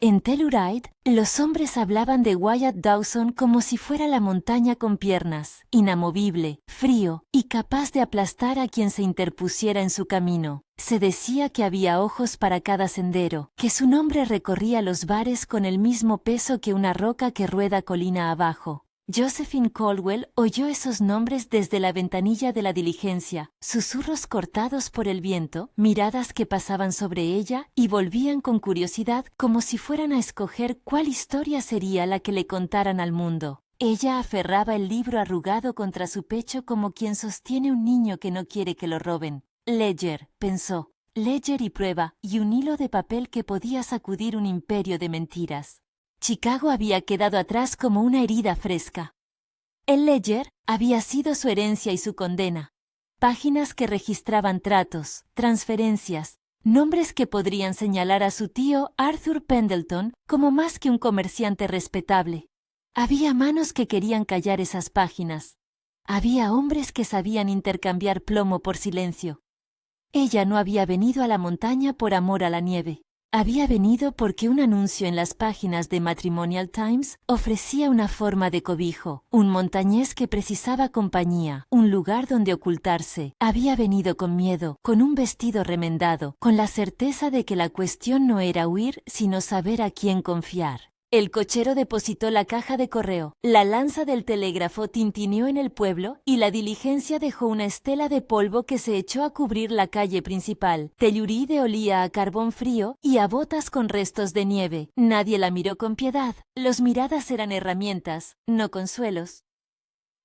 En Telluride, los hombres hablaban de Wyatt Dawson como si fuera la montaña con piernas, inamovible, frío y capaz de aplastar a quien se interpusiera en su camino. Se decía que había ojos para cada sendero, que su nombre recorría los bares con el mismo peso que una roca que rueda colina abajo. Josephine Caldwell oyó esos nombres desde la ventanilla de la diligencia, susurros cortados por el viento, miradas que pasaban sobre ella y volvían con curiosidad como si fueran a escoger cuál historia sería la que le contaran al mundo. Ella aferraba el libro arrugado contra su pecho como quien sostiene un niño que no quiere que lo roben. Ledger, pensó, Ledger y prueba, y un hilo de papel que podía sacudir un imperio de mentiras. Chicago había quedado atrás como una herida fresca. El Ledger había sido su herencia y su condena. Páginas que registraban tratos, transferencias, nombres que podrían señalar a su tío Arthur Pendleton como más que un comerciante respetable. Había manos que querían callar esas páginas. Había hombres que sabían intercambiar plomo por silencio. Ella no había venido a la montaña por amor a la nieve. Había venido porque un anuncio en las páginas de Matrimonial Times ofrecía una forma de cobijo, un montañés que precisaba compañía, un lugar donde ocultarse. Había venido con miedo, con un vestido remendado, con la certeza de que la cuestión no era huir, sino saber a quién confiar. El cochero depositó la caja de correo, la lanza del telégrafo tintineó en el pueblo y la diligencia dejó una estela de polvo que se echó a cubrir la calle principal. Telluride olía a carbón frío y a botas con restos de nieve. Nadie la miró con piedad. Los miradas eran herramientas, no consuelos.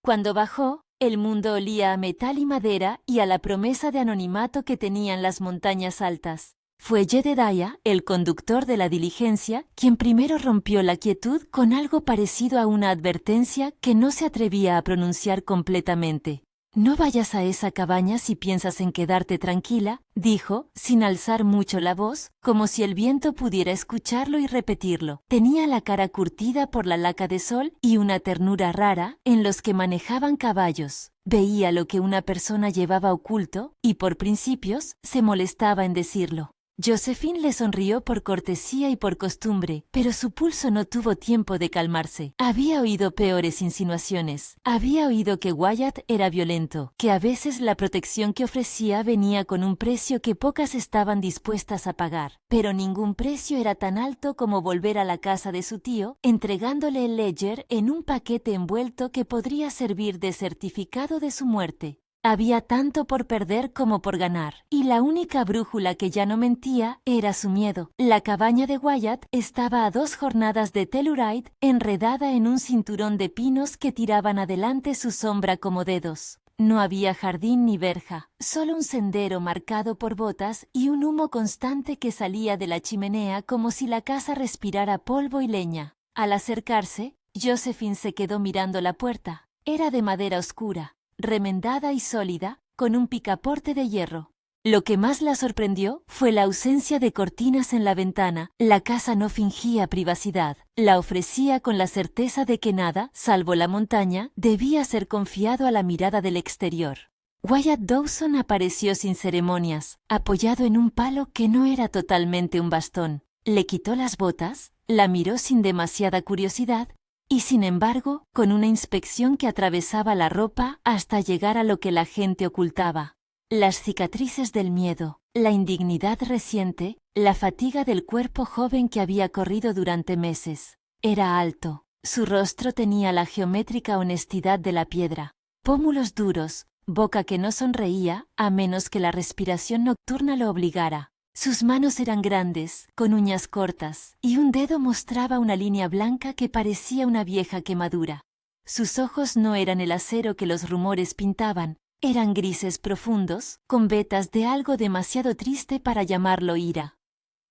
Cuando bajó, el mundo olía a metal y madera y a la promesa de anonimato que tenían las montañas altas. Fue Jedediah, el conductor de la diligencia, quien primero rompió la quietud con algo parecido a una advertencia que no se atrevía a pronunciar completamente. «No vayas a esa cabaña si piensas en quedarte tranquila», dijo, sin alzar mucho la voz, como si el viento pudiera escucharlo y repetirlo. Tenía la cara curtida por la laca de sol y una ternura rara en los que manejaban caballos. Veía lo que una persona llevaba oculto y, por principios, se molestaba en decirlo. Josephine le sonrió por cortesía y por costumbre, pero su pulso no tuvo tiempo de calmarse. Había oído peores insinuaciones. Había oído que Wyatt era violento, que a veces la protección que ofrecía venía con un precio que pocas estaban dispuestas a pagar. Pero ningún precio era tan alto como volver a la casa de su tío, entregándole el Ledger en un paquete envuelto que podría servir de certificado de su muerte. Había tanto por perder como por ganar, y la única brújula que ya no mentía era su miedo. La cabaña de Wyatt estaba a 2 jornadas de Telluride, enredada en un cinturón de pinos que tiraban adelante su sombra como dedos. No había jardín ni verja, solo un sendero marcado por botas y un humo constante que salía de la chimenea como si la casa respirara polvo y leña. Al acercarse, Josephine se quedó mirando la puerta. Era de madera oscura, remendada y sólida, con un picaporte de hierro. Lo que más la sorprendió fue la ausencia de cortinas en la ventana. La casa no fingía privacidad, la ofrecía con la certeza de que nada, salvo la montaña, debía ser confiado a la mirada del exterior. Wyatt Dawson apareció sin ceremonias, apoyado en un palo que no era totalmente un bastón. Le quitó las botas, la miró sin demasiada curiosidad, y sin embargo, con una inspección que atravesaba la ropa hasta llegar a lo que la gente ocultaba. Las cicatrices del miedo, la indignidad reciente, la fatiga del cuerpo joven que había corrido durante meses. Era alto. Su rostro tenía la geométrica honestidad de la piedra. Pómulos duros, boca que no sonreía, a menos que la respiración nocturna lo obligara. Sus manos eran grandes, con uñas cortas, y un dedo mostraba una línea blanca que parecía una vieja quemadura. Sus ojos no eran el acero que los rumores pintaban, eran grises profundos, con vetas de algo demasiado triste para llamarlo ira.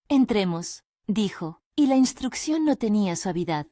«Entremos», dijo, y la instrucción no tenía suavidad.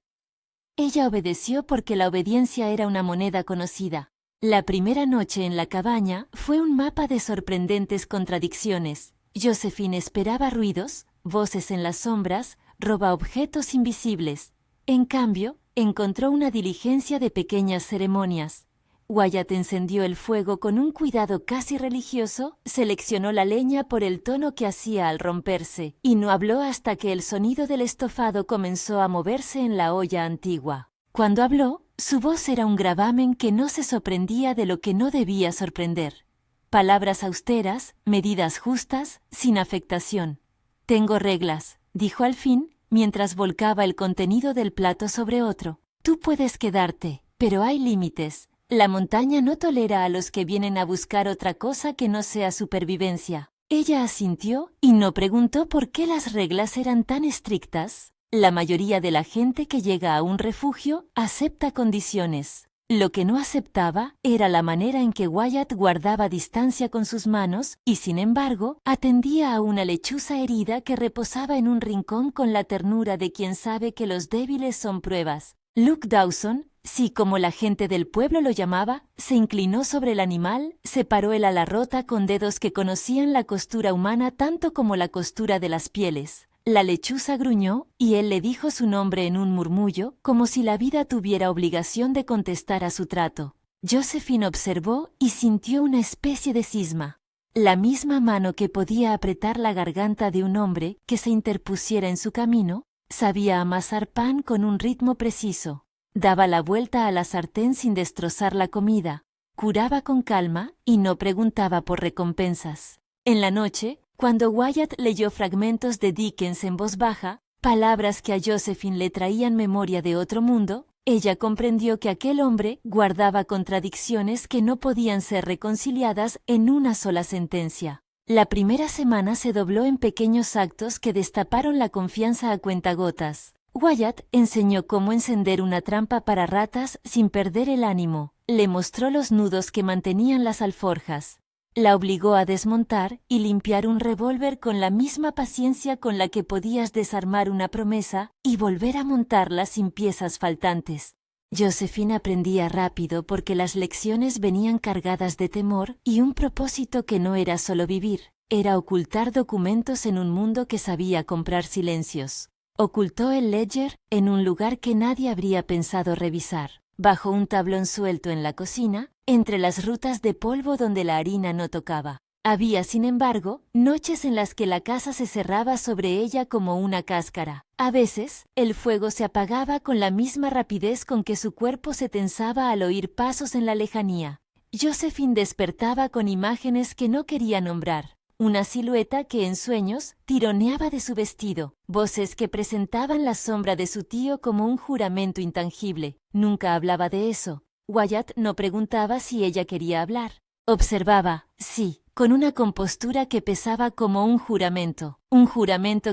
Ella obedeció porque la obediencia era una moneda conocida. La primera noche en la cabaña fue un mapa de sorprendentes contradicciones. Josephine esperaba ruidos, voces en las sombras, robaobjetos invisibles. En cambio, encontró una diligencia de pequeñas ceremonias. Wyatt encendió el fuego con un cuidado casi religioso, seleccionó la leña por el tono que hacía al romperse, y no habló hasta que el sonido del estofado comenzó a moverse en la olla antigua. Cuando habló, su voz era un gravamen que no se sorprendía de lo que no debía sorprender. Palabras austeras, medidas justas, sin afectación. «Tengo reglas», dijo al fin, mientras volcaba el contenido del plato sobre otro. «Tú puedes quedarte, pero hay límites. La montaña no tolera a los que vienen a buscar otra cosa que no sea supervivencia». Ella asintió y no preguntó por qué las reglas eran tan estrictas. La mayoría de la gente que llega a un refugio acepta condiciones. Lo que no aceptaba era la manera en que Wyatt guardaba distancia con sus manos y, sin embargo, atendía a una lechuza herida que reposaba en un rincón con la ternura de quien sabe que los débiles son pruebas. Luke Dawson, sí, como la gente del pueblo lo llamaba, se inclinó sobre el animal, separó el ala rota con dedos que conocían la costura humana tanto como la costura de las pieles. La lechuza gruñó y él le dijo su nombre en un murmullo, como si la vida tuviera obligación de contestar a su trato. Josephine observó y sintió una especie de cisma. La misma mano que podía apretar la garganta de un hombre que se interpusiera en su camino, sabía amasar pan con un ritmo preciso. Daba la vuelta a la sartén sin destrozar la comida. Curaba con calma y no preguntaba por recompensas. En la noche, cuando Wyatt leyó fragmentos de Dickens en voz baja, palabras que a Josephine le traían memoria de otro mundo, ella comprendió que aquel hombre guardaba contradicciones que no podían ser reconciliadas en una sola sentencia. La primera semana se dobló en pequeños actos que destaparon la confianza a cuentagotas. Wyatt enseñó cómo encender una trampa para ratas sin perder el ánimo. Le mostró los nudos que mantenían las alforjas. La obligó a desmontar y limpiar un revólver con la misma paciencia con la que podías desarmar una promesa y volver a montarla sin piezas faltantes. Josephine aprendía rápido porque las lecciones venían cargadas de temor y un propósito que no era solo vivir, era ocultar documentos en un mundo que sabía comprar silencios. Ocultó el ledger en un lugar que nadie habría pensado revisar, bajo un tablón suelto en la cocina, entre las rutas de polvo donde la harina no tocaba. Había, sin embargo, noches en las que la casa se cerraba sobre ella como una cáscara. A veces, el fuego se apagaba con la misma rapidez con que su cuerpo se tensaba al oír pasos en la lejanía. Josephine despertaba con imágenes que no quería nombrar. Una silueta que en sueños tironeaba de su vestido, voces que presentaban la sombra de su tío como un juramento intangible. Nunca hablaba de eso. Wyatt no preguntaba si ella quería hablar. Observaba, sí, con una compostura que pesaba como un juramento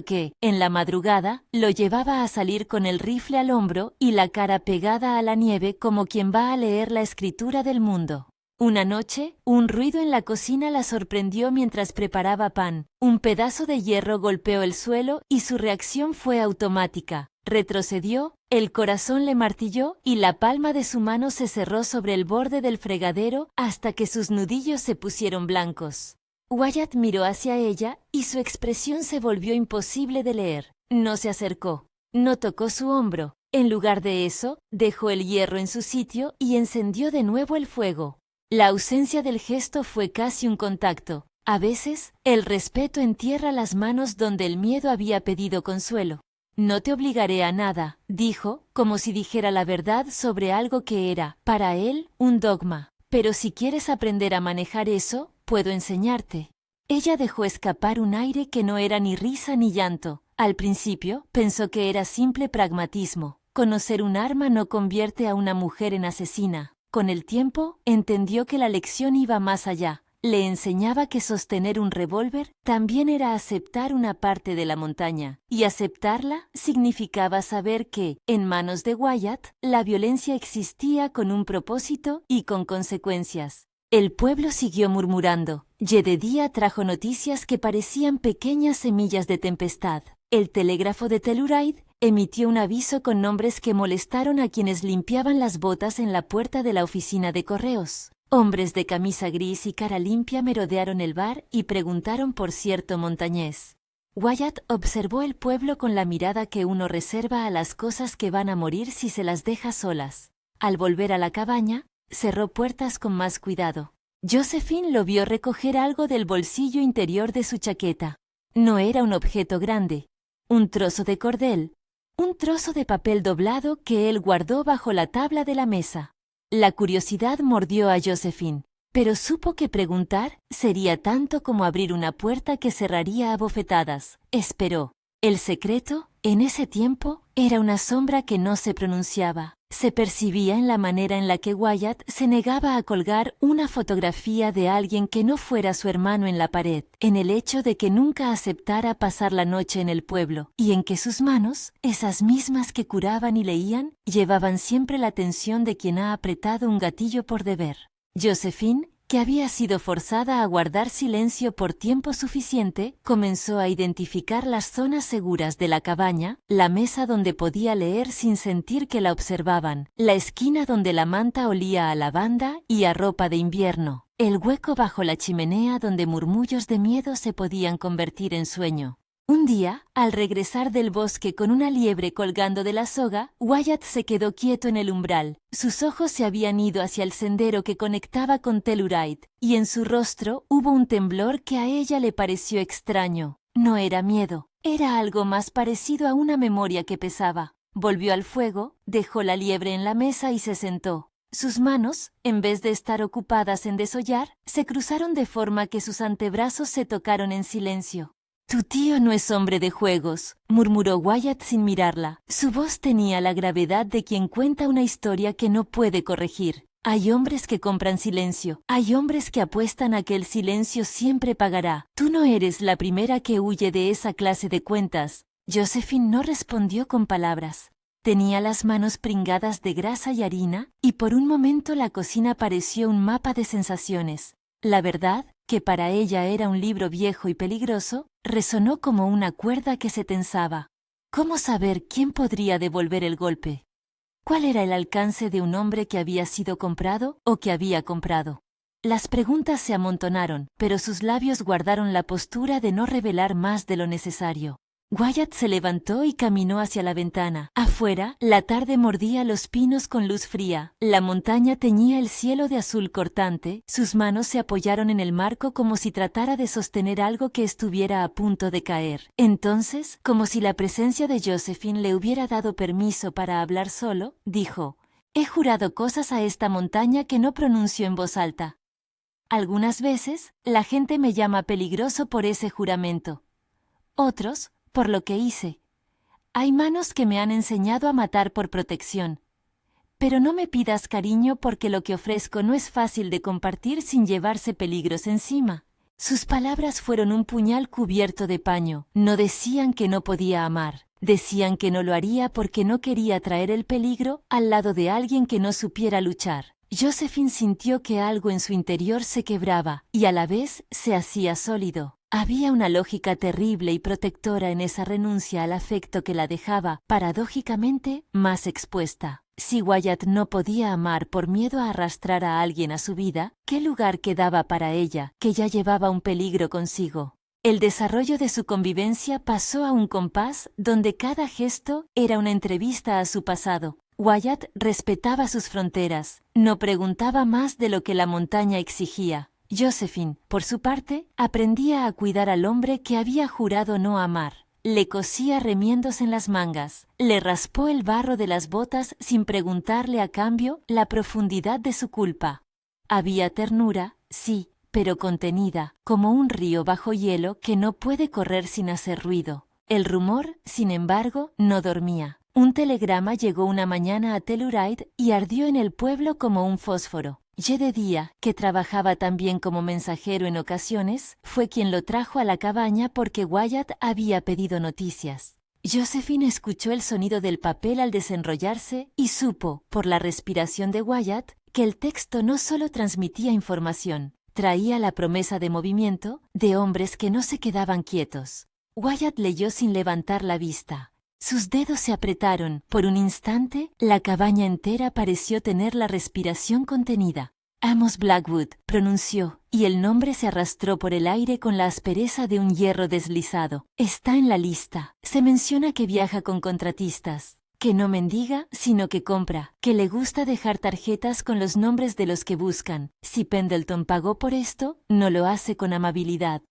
que, en la madrugada, lo llevaba a salir con el rifle al hombro y la cara pegada a la nieve como quien va a leer la escritura del mundo. Una noche, un ruido en la cocina la sorprendió mientras preparaba pan. Un pedazo de hierro golpeó el suelo y su reacción fue automática. Retrocedió, el corazón le martilló y la palma de su mano se cerró sobre el borde del fregadero hasta que sus nudillos se pusieron blancos. Wyatt miró hacia ella y su expresión se volvió imposible de leer. No se acercó, no tocó su hombro. En lugar de eso, dejó el hierro en su sitio y encendió de nuevo el fuego. La ausencia del gesto fue casi un contacto. A veces, el respeto entierra las manos donde el miedo había pedido consuelo. No te obligaré a nada, dijo, como si dijera la verdad sobre algo que era, para él, un dogma. Pero si quieres aprender a manejar eso, puedo enseñarte. Ella dejó escapar un aire que no era ni risa ni llanto. Al principio, pensó que era simple pragmatismo. Conocer un arma no convierte a una mujer en asesina. Con el tiempo, entendió que la lección iba más allá. Le enseñaba que sostener un revólver también era aceptar una parte de la montaña, y aceptarla significaba saber que, en manos de Wyatt, la violencia existía con un propósito y con consecuencias. El pueblo siguió murmurando. Jedediah trajo noticias que parecían pequeñas semillas de tempestad. El telégrafo de Telluride emitió un aviso con nombres que molestaron a quienes limpiaban las botas en la puerta de la oficina de correos. Hombres de camisa gris y cara limpia merodearon el bar y preguntaron por cierto montañés. Wyatt observó el pueblo con la mirada que uno reserva a las cosas que van a morir si se las deja solas. Al volver a la cabaña, cerró puertas con más cuidado. Josephine lo vio recoger algo del bolsillo interior de su chaqueta. No era un objeto grande, un trozo de cordel, un trozo de papel doblado que él guardó bajo la tabla de la mesa. La curiosidad mordió a Josephine, pero supo que preguntar sería tanto como abrir una puerta que cerraría a bofetadas. Esperó. El secreto, en ese tiempo, era una sombra que no se pronunciaba. Se percibía en la manera en la que Wyatt se negaba a colgar una fotografía de alguien que no fuera su hermano en la pared, en el hecho de que nunca aceptara pasar la noche en el pueblo, y en que sus manos, esas mismas que curaban y leían, llevaban siempre la tensión de quien ha apretado un gatillo por deber. Josephine, que había sido forzada a guardar silencio por tiempo suficiente, comenzó a identificar las zonas seguras de la cabaña, la mesa donde podía leer sin sentir que la observaban, la esquina donde la manta olía a lavanda y a ropa de invierno, el hueco bajo la chimenea donde murmullos de miedo se podían convertir en sueño. Un día, al regresar del bosque con una liebre colgando de la soga, Wyatt se quedó quieto en el umbral. Sus ojos se habían ido hacia el sendero que conectaba con Telluride, y en su rostro hubo un temblor que a ella le pareció extraño. No era miedo, era algo más parecido a una memoria que pesaba. Volvió al fuego, dejó la liebre en la mesa y se sentó. Sus manos, en vez de estar ocupadas en desollar, se cruzaron de forma que sus antebrazos se tocaron en silencio. «Tu tío no es hombre de juegos», murmuró Wyatt sin mirarla. Su voz tenía la gravedad de quien cuenta una historia que no puede corregir. Hay hombres que compran silencio, hay hombres que apuestan a que el silencio siempre pagará. Tú no eres la primera que huye de esa clase de cuentas. Josephine no respondió con palabras. Tenía las manos pringadas de grasa y harina, y por un momento la cocina pareció un mapa de sensaciones. La verdad, que para ella era un libro viejo y peligroso, resonó como una cuerda que se tensaba. ¿Cómo saber quién podría devolver el golpe? ¿Cuál era el alcance de un hombre que había sido comprado o que había comprado? Las preguntas se amontonaron, pero sus labios guardaron la postura de no revelar más de lo necesario. Wyatt se levantó y caminó hacia la ventana. Afuera, la tarde mordía los pinos con luz fría. La montaña teñía el cielo de azul cortante. Sus manos se apoyaron en el marco como si tratara de sostener algo que estuviera a punto de caer. Entonces, como si la presencia de Josephine le hubiera dado permiso para hablar solo, dijo: «He jurado cosas a esta montaña que no pronuncio en voz alta. Algunas veces, la gente me llama peligroso por ese juramento. Otros, por lo que hice. Hay manos que me han enseñado a matar por protección. Pero no me pidas cariño porque lo que ofrezco no es fácil de compartir sin llevarse peligros encima». Sus palabras fueron un puñal cubierto de paño. No decían que no podía amar. Decían que no lo haría porque no quería traer el peligro al lado de alguien que no supiera luchar. Josephine sintió que algo en su interior se quebraba y a la vez se hacía sólido. Había una lógica terrible y protectora en esa renuncia al afecto que la dejaba, paradójicamente, más expuesta. Si Wyatt no podía amar por miedo a arrastrar a alguien a su vida, ¿qué lugar quedaba para ella, que ya llevaba un peligro consigo? El desarrollo de su convivencia pasó a un compás donde cada gesto era una entrevista a su pasado. Wyatt respetaba sus fronteras, no preguntaba más de lo que la montaña exigía. Josephine, por su parte, aprendía a cuidar al hombre que había jurado no amar. Le cosía remiendos en las mangas, le raspó el barro de las botas sin preguntarle a cambio la profundidad de su culpa. Había ternura, sí, pero contenida, como un río bajo hielo que no puede correr sin hacer ruido. El rumor, sin embargo, no dormía. Un telegrama llegó una mañana a Telluride y ardió en el pueblo como un fósforo. Jedediah, que trabajaba también como mensajero en ocasiones, fue quien lo trajo a la cabaña porque Wyatt había pedido noticias. Josephine escuchó el sonido del papel al desenrollarse y supo, por la respiración de Wyatt, que el texto no solo transmitía información, traía la promesa de movimiento, de hombres que no se quedaban quietos. Wyatt leyó sin levantar la vista. Sus dedos se apretaron. Por un instante, la cabaña entera pareció tener la respiración contenida. «Amos Blackwood», pronunció, y el nombre se arrastró por el aire con la aspereza de un hierro deslizado. «Está en la lista. Se menciona que viaja con contratistas». que no mendiga, sino que compra, que le gusta dejar tarjetas con los nombres de los que buscan. Si Pendleton pagó por esto, no lo hace con amabilidad.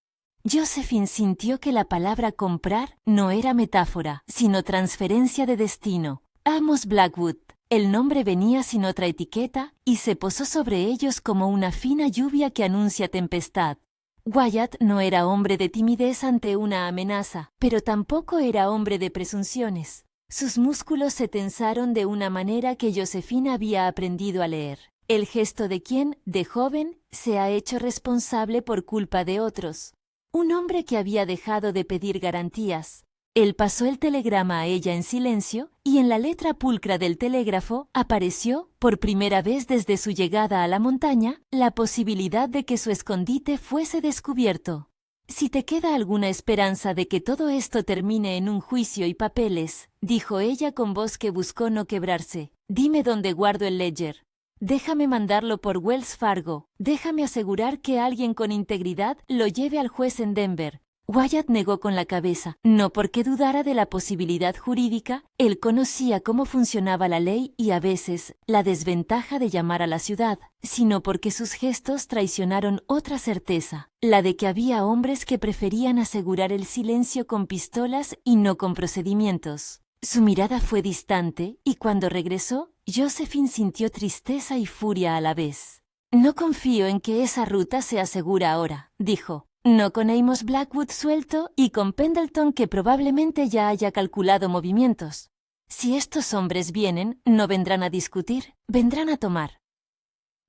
Josephine sintió que la palabra comprar no era metáfora, sino transferencia de destino. Amos Blackwood. El nombre venía sin otra etiqueta y se posó sobre ellos como una fina lluvia que anuncia tempestad. Wyatt no era hombre de timidez ante una amenaza, pero tampoco era hombre de presunciones. Sus músculos se tensaron de una manera que Josephine había aprendido a leer. El gesto de quien, de joven, se ha hecho responsable por culpa de otros. Un hombre que había dejado de pedir garantías. Él pasó el telegrama a ella en silencio y en la letra pulcra del telégrafo apareció, por primera vez desde su llegada a la montaña, la posibilidad de que su escondite fuese descubierto. «Si te queda alguna esperanza de que todo esto termine en un juicio y papeles», dijo ella con voz que buscó no quebrarse, «dime dónde guardo el ledger. Déjame mandarlo por Wells Fargo. Déjame asegurar que alguien con integridad lo lleve al juez en Denver». Wyatt negó con la cabeza, no porque dudara de la posibilidad jurídica, él conocía cómo funcionaba la ley y a veces la desventaja de llamar a la ciudad, sino porque sus gestos traicionaron otra certeza, la de que había hombres que preferían asegurar el silencio con pistolas y no con procedimientos. Su mirada fue distante y cuando regresó, Josephine sintió tristeza y furia a la vez. «No confío en que esa ruta sea segura ahora», dijo. «No con Amos Blackwood suelto y con Pendleton que probablemente ya haya calculado movimientos. Si estos hombres vienen, no vendrán a discutir, vendrán a tomar».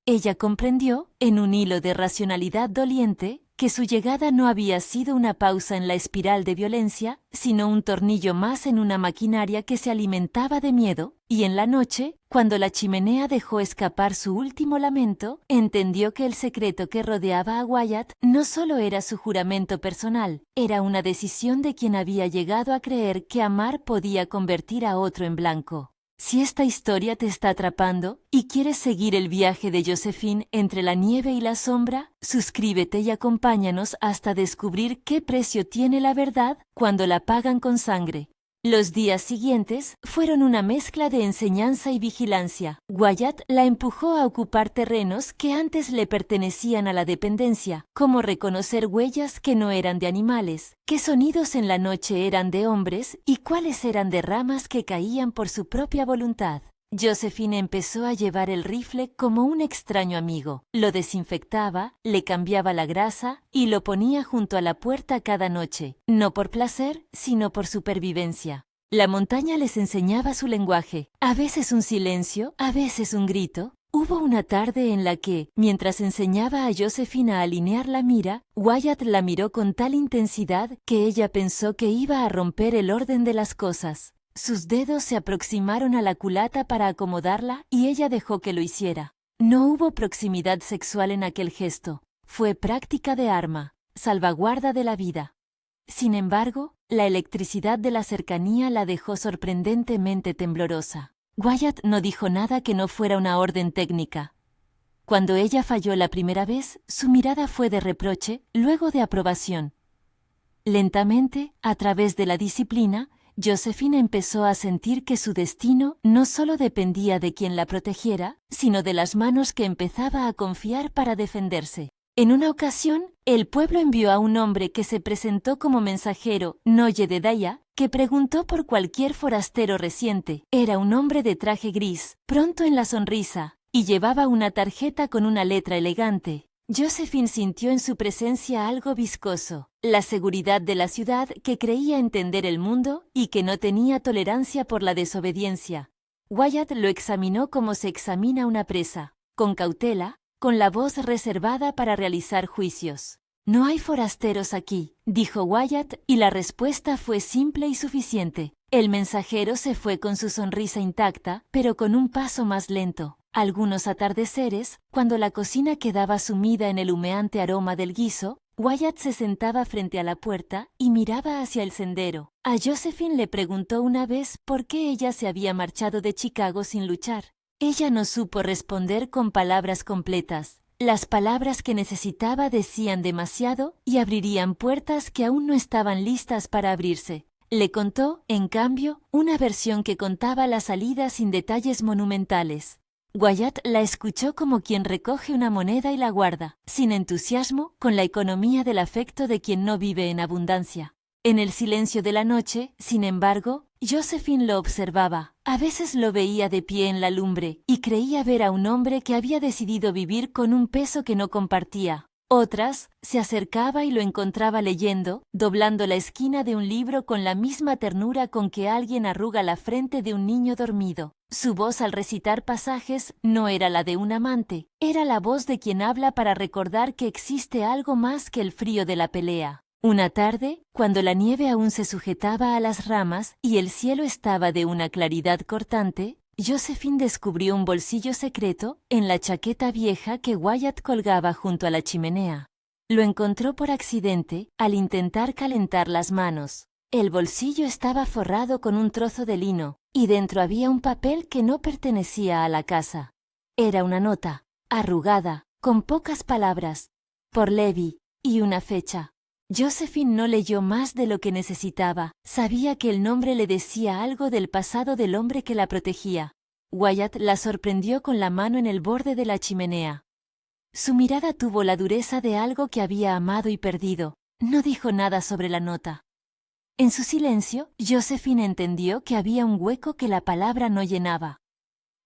Ella comprendió, en un hilo de racionalidad doliente, que su llegada no había sido una pausa en la espiral de violencia, sino un tornillo más en una maquinaria que se alimentaba de miedo, y en la noche, cuando la chimenea dejó escapar su último lamento, entendió que el secreto que rodeaba a Wyatt no solo era su juramento personal, era una decisión de quien había llegado a creer que amar podía convertir a otro en blanco. Si esta historia te está atrapando y quieres seguir el viaje de Josephine entre la nieve y la sombra, suscríbete y acompáñanos hasta descubrir qué precio tiene la verdad cuando la pagan con sangre. Los días siguientes fueron una mezcla de enseñanza y vigilancia. Wyatt la empujó a ocupar terrenos que antes le pertenecían a la dependencia, como reconocer huellas que no eran de animales, qué sonidos en la noche eran de hombres y cuáles eran de ramas que caían por su propia voluntad. Josephine empezó a llevar el rifle como un extraño amigo. Lo desinfectaba, le cambiaba la grasa y lo ponía junto a la puerta cada noche, no por placer, sino por supervivencia. La montaña les enseñaba su lenguaje, a veces un silencio, a veces un grito. Hubo una tarde en la que, mientras enseñaba a Josephine a alinear la mira, Wyatt la miró con tal intensidad que ella pensó que iba a romper el orden de las cosas. Sus dedos se aproximaron a la culata para acomodarla y ella dejó que lo hiciera. No hubo proximidad sexual en aquel gesto. Fue práctica de arma, salvaguarda de la vida. Sin embargo, la electricidad de la cercanía la dejó sorprendentemente temblorosa. Wyatt no dijo nada que no fuera una orden técnica. Cuando ella falló la primera vez, su mirada fue de reproche, luego de aprobación. Lentamente, a través de la disciplina, Josephine empezó a sentir que su destino no solo dependía de quien la protegiera, sino de las manos que empezaba a confiar para defenderse. En una ocasión, el pueblo envió a un hombre que se presentó como mensajero, Noye de Daya, que preguntó por cualquier forastero reciente. Era un hombre de traje gris, pronto en la sonrisa, y llevaba una tarjeta con una letra elegante. Josephine sintió en su presencia algo viscoso, la seguridad de la ciudad que creía entender el mundo y que no tenía tolerancia por la desobediencia. Wyatt lo examinó como se examina una presa, con cautela, con la voz reservada para realizar juicios. «No hay forasteros aquí», dijo Wyatt, y la respuesta fue simple y suficiente. El mensajero se fue con su sonrisa intacta, pero con un paso más lento. Algunos atardeceres, cuando la cocina quedaba sumida en el humeante aroma del guiso, Wyatt se sentaba frente a la puerta y miraba hacia el sendero. A Josephine le preguntó una vez por qué ella se había marchado de Chicago sin luchar. Ella no supo responder con palabras completas. Las palabras que necesitaba decían demasiado y abrirían puertas que aún no estaban listas para abrirse. Le contó, en cambio, una versión que contaba la salida sin detalles monumentales. Wyatt la escuchó como quien recoge una moneda y la guarda, sin entusiasmo, con la economía del afecto de quien no vive en abundancia. En el silencio de la noche, sin embargo, Josephine lo observaba. A veces lo veía de pie en la lumbre, y creía ver a un hombre que había decidido vivir con un peso que no compartía. Otras, se acercaba y lo encontraba leyendo, doblando la esquina de un libro con la misma ternura con que alguien arruga la frente de un niño dormido. Su voz al recitar pasajes no era la de un amante, era la voz de quien habla para recordar que existe algo más que el frío de la pelea. Una tarde, cuando la nieve aún se sujetaba a las ramas y el cielo estaba de una claridad cortante, Josephine descubrió un bolsillo secreto en la chaqueta vieja que Wyatt colgaba junto a la chimenea. Lo encontró por accidente al intentar calentar las manos. El bolsillo estaba forrado con un trozo de lino, y dentro había un papel que no pertenecía a la casa. Era una nota, arrugada, con pocas palabras, por Levi, y una fecha. Josephine no leyó más de lo que necesitaba. Sabía que el nombre le decía algo del pasado del hombre que la protegía. Wyatt la sorprendió con la mano en el borde de la chimenea. Su mirada tuvo la dureza de algo que había amado y perdido. No dijo nada sobre la nota. En su silencio, Josephine entendió que había un hueco que la palabra no llenaba.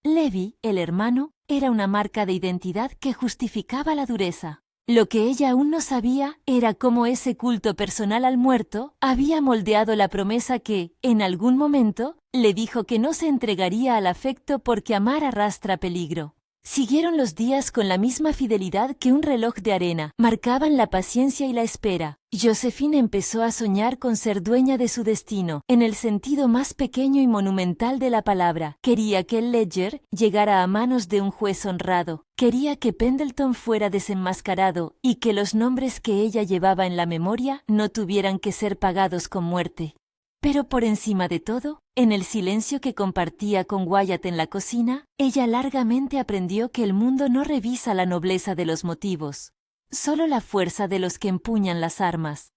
Levi, el hermano, era una marca de identidad que justificaba la dureza. Lo que ella aún no sabía era cómo ese culto personal al muerto había moldeado la promesa que, en algún momento, le dijo que no se entregaría al afecto porque amar arrastra peligro. Siguieron los días con la misma fidelidad que un reloj de arena, marcaban la paciencia y la espera. Josephine empezó a soñar con ser dueña de su destino, en el sentido más pequeño y monumental de la palabra. Quería que el Ledger llegara a manos de un juez honrado. Quería que Pendleton fuera desenmascarado y que los nombres que ella llevaba en la memoria no tuvieran que ser pagados con muerte. Pero por encima de todo, en el silencio que compartía con Wyatt en la cocina, ella largamente aprendió que el mundo no revisa la nobleza de los motivos, solo la fuerza de los que empuñan las armas.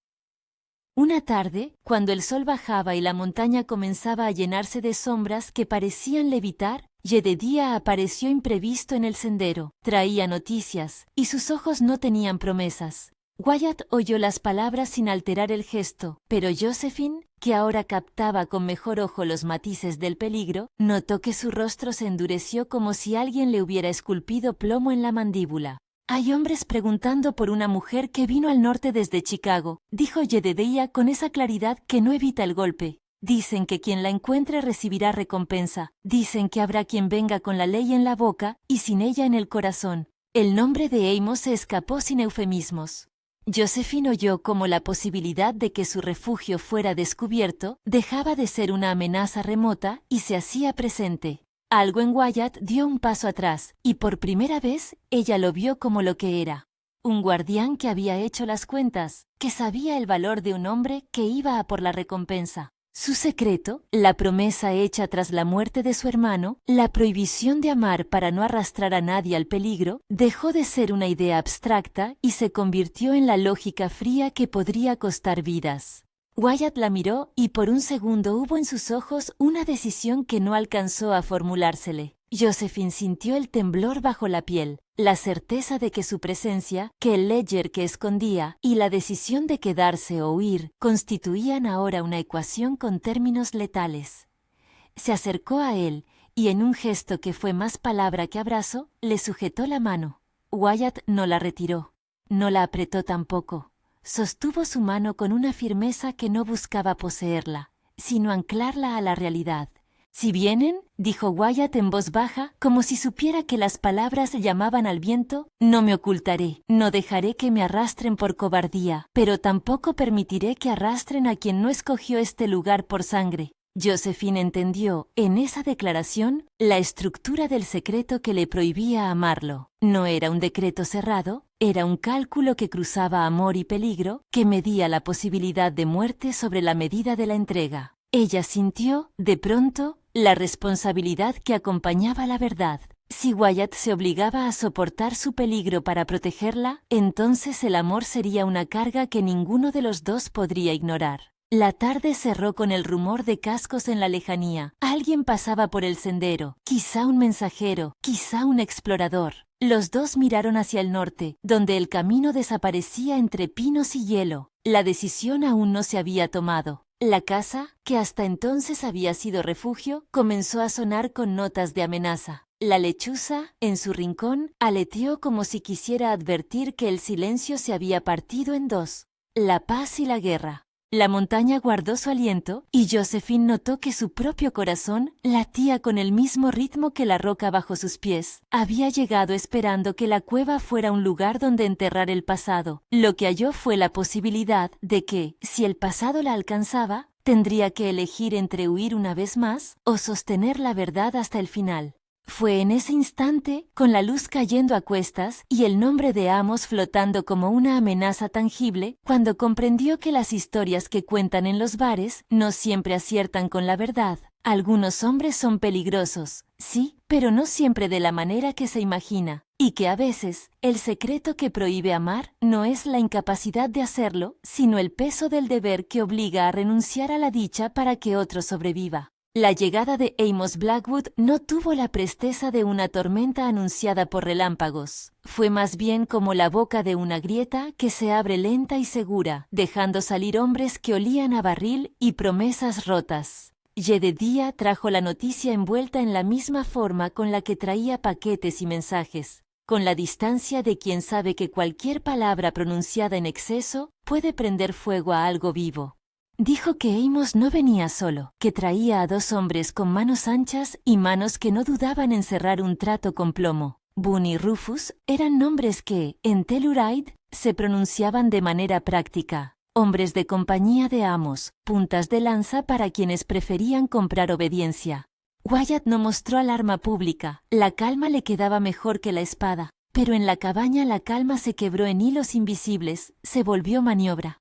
Una tarde, cuando el sol bajaba y la montaña comenzaba a llenarse de sombras que parecían levitar, Jedediah apareció imprevisto en el sendero. Traía noticias, y sus ojos no tenían promesas. Wyatt oyó las palabras sin alterar el gesto, pero Josephine, que ahora captaba con mejor ojo los matices del peligro, notó que su rostro se endureció como si alguien le hubiera esculpido plomo en la mandíbula. «Hay hombres preguntando por una mujer que vino al norte desde Chicago», dijo Jedediah con esa claridad que no evita el golpe. «Dicen que quien la encuentre recibirá recompensa. Dicen que habrá quien venga con la ley en la boca y sin ella en el corazón». El nombre de Amos se escapó sin eufemismos. Josephine oyó cómo la posibilidad de que su refugio fuera descubierto dejaba de ser una amenaza remota y se hacía presente. Algo en Wyatt dio un paso atrás, y por primera vez ella lo vio como lo que era. Un guardián que había hecho las cuentas, que sabía el valor de un hombre que iba a por la recompensa. Su secreto, la promesa hecha tras la muerte de su hermano, la prohibición de amar para no arrastrar a nadie al peligro, dejó de ser una idea abstracta y se convirtió en la lógica fría que podría costar vidas. Wyatt la miró y por un segundo hubo en sus ojos una decisión que no alcanzó a formulársele. Josephine sintió el temblor bajo la piel, la certeza de que su presencia, que el Ledger que escondía y la decisión de quedarse o huir constituían ahora una ecuación con términos letales. Se acercó a él y en un gesto que fue más palabra que abrazo, le sujetó la mano. Wyatt no la retiró, no la apretó tampoco. Sostuvo su mano con una firmeza que no buscaba poseerla, sino anclarla a la realidad. «Si vienen», dijo Wyatt en voz baja, como si supiera que las palabras llamaban al viento, «no me ocultaré, no dejaré que me arrastren por cobardía, pero tampoco permitiré que arrastren a quien no escogió este lugar por sangre». Josephine entendió, en esa declaración, la estructura del secreto que le prohibía amarlo. No era un decreto cerrado, era un cálculo que cruzaba amor y peligro, que medía la posibilidad de muerte sobre la medida de la entrega. Ella sintió, de pronto, la responsabilidad que acompañaba la verdad. Si Wyatt se obligaba a soportar su peligro para protegerla, entonces el amor sería una carga que ninguno de los dos podría ignorar. La tarde cerró con el rumor de cascos en la lejanía. Alguien pasaba por el sendero, quizá un mensajero, quizá un explorador. Los dos miraron hacia el norte, donde el camino desaparecía entre pinos y hielo. La decisión aún no se había tomado. La casa, que hasta entonces había sido refugio, comenzó a sonar con notas de amenaza. La lechuza, en su rincón, aleteó como si quisiera advertir que el silencio se había partido en dos: la paz y la guerra. La montaña guardó su aliento, y Josephine notó que su propio corazón latía con el mismo ritmo que la roca bajo sus pies. Había llegado esperando que la cueva fuera un lugar donde enterrar el pasado. Lo que halló fue la posibilidad de que, si el pasado la alcanzaba, tendría que elegir entre huir una vez más o sostener la verdad hasta el final. Fue en ese instante, con la luz cayendo a cuestas y el nombre de Amos flotando como una amenaza tangible, cuando comprendió que las historias que cuentan en los bares no siempre aciertan con la verdad. Algunos hombres son peligrosos, sí, pero no siempre de la manera que se imagina, y que a veces, el secreto que prohíbe amar no es la incapacidad de hacerlo, sino el peso del deber que obliga a renunciar a la dicha para que otro sobreviva. La llegada de Amos Blackwood no tuvo la presteza de una tormenta anunciada por relámpagos. Fue más bien como la boca de una grieta que se abre lenta y segura, dejando salir hombres que olían a barril y promesas rotas. Jedediah trajo la noticia envuelta en la misma forma con la que traía paquetes y mensajes, con la distancia de quien sabe que cualquier palabra pronunciada en exceso puede prender fuego a algo vivo. Dijo que Amos no venía solo, que traía a dos hombres con manos anchas y manos que no dudaban en cerrar un trato con plomo. Boone y Rufus eran nombres que, en Telluride, se pronunciaban de manera práctica. Hombres de compañía de Amos, puntas de lanza para quienes preferían comprar obediencia. Wyatt no mostró alarma pública, la calma le quedaba mejor que la espada, pero en la cabaña la calma se quebró en hilos invisibles, se volvió maniobra.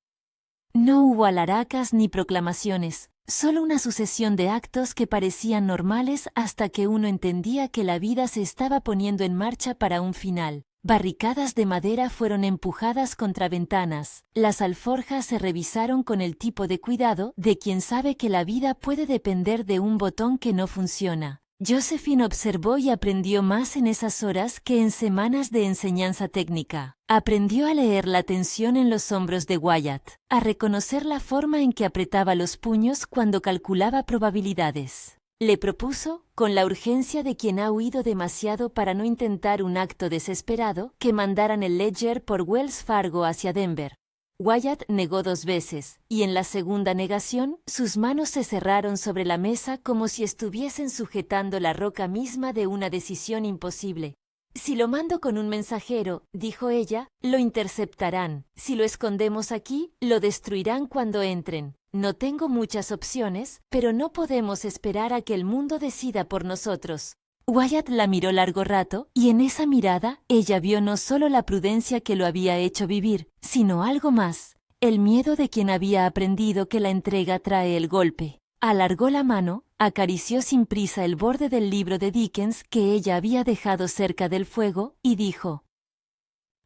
No hubo alaracas ni proclamaciones, solo una sucesión de actos que parecían normales hasta que uno entendía que la vida se estaba poniendo en marcha para un final. Barricadas de madera fueron empujadas contra ventanas, las alforjas se revisaron con el tipo de cuidado de quien sabe que la vida puede depender de un botón que no funciona. Josephine observó y aprendió más en esas horas que en semanas de enseñanza técnica. Aprendió a leer la tensión en los hombros de Wyatt, a reconocer la forma en que apretaba los puños cuando calculaba probabilidades. Le propuso, con la urgencia de quien ha huido demasiado para no intentar un acto desesperado, que mandaran el Ledger por Wells Fargo hacia Denver. Wyatt negó 2 veces, y en la segunda negación, sus manos se cerraron sobre la mesa como si estuviesen sujetando la roca misma de una decisión imposible. Si lo mando con un mensajero, dijo ella, lo interceptarán. Si lo escondemos aquí, lo destruirán cuando entren. No tengo muchas opciones, pero no podemos esperar a que el mundo decida por nosotros. Wyatt la miró largo rato, y en esa mirada, ella vio no solo la prudencia que lo había hecho vivir, sino algo más, el miedo de quien había aprendido que la entrega trae el golpe. Alargó la mano, acarició sin prisa el borde del libro de Dickens que ella había dejado cerca del fuego, y dijo: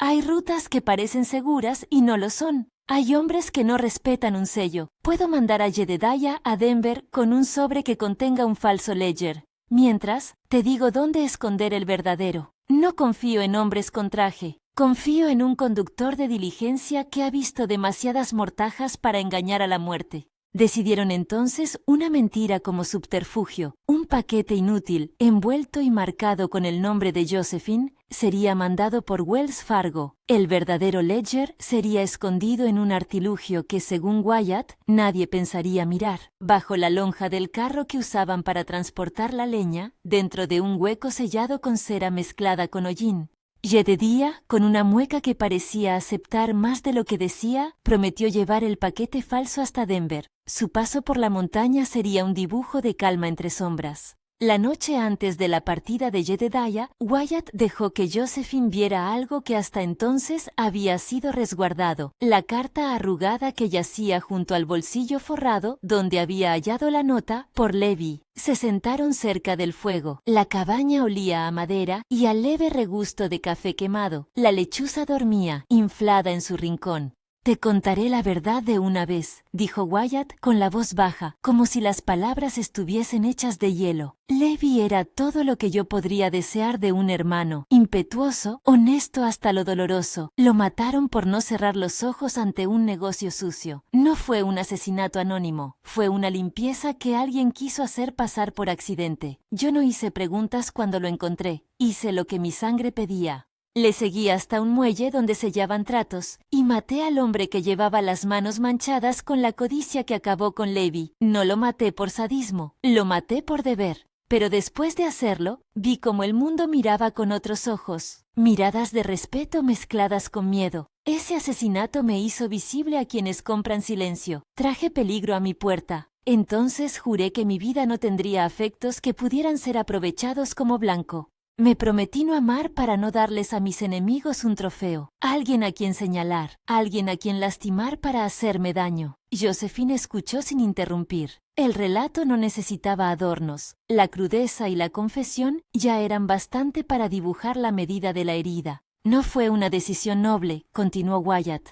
«Hay rutas que parecen seguras y no lo son. Hay hombres que no respetan un sello. Puedo mandar a Jedediah a Denver con un sobre que contenga un falso Ledger. Mientras, te digo dónde esconder el verdadero. No confío en hombres con traje. Confío en un conductor de diligencia que ha visto demasiadas mortajas para engañar a la muerte». Decidieron entonces una mentira como subterfugio. Un paquete inútil, envuelto y marcado con el nombre de Josephine, sería mandado por Wells Fargo. El verdadero Ledger sería escondido en un artilugio que, según Wyatt, nadie pensaría mirar. Bajo la lonja del carro que usaban para transportar la leña, dentro de un hueco sellado con cera mezclada con hollín. Jedediah, con una mueca que parecía aceptar más de lo que decía, prometió llevar el paquete falso hasta Denver. Su paso por la montaña sería un dibujo de calma entre sombras. La noche antes de la partida de Jedediah, Wyatt dejó que Josephine viera algo que hasta entonces había sido resguardado, la carta arrugada que yacía junto al bolsillo forrado donde había hallado la nota por Levi. Se sentaron cerca del fuego. La cabaña olía a madera y al leve regusto de café quemado. La lechuza dormía, inflada en su rincón. Te contaré la verdad de una vez, dijo Wyatt con la voz baja, como si las palabras estuviesen hechas de hielo. Levi era todo lo que yo podría desear de un hermano, impetuoso, honesto hasta lo doloroso. Lo mataron por no cerrar los ojos ante un negocio sucio. No fue un asesinato anónimo, fue una limpieza que alguien quiso hacer pasar por accidente. Yo no hice preguntas cuando lo encontré, hice lo que mi sangre pedía. Le seguí hasta un muelle donde sellaban tratos, y maté al hombre que llevaba las manos manchadas con la codicia que acabó con Levi. No lo maté por sadismo, lo maté por deber. Pero después de hacerlo, vi cómo el mundo miraba con otros ojos, miradas de respeto mezcladas con miedo. Ese asesinato me hizo visible a quienes compran silencio. Traje peligro a mi puerta. Entonces juré que mi vida no tendría afectos que pudieran ser aprovechados como blanco. Me prometí no amar para no darles a mis enemigos un trofeo, alguien a quien señalar, alguien a quien lastimar para hacerme daño. Josephine escuchó sin interrumpir. El relato no necesitaba adornos. La crudeza y la confesión ya eran bastante para dibujar la medida de la herida. No fue una decisión noble, continuó Wyatt.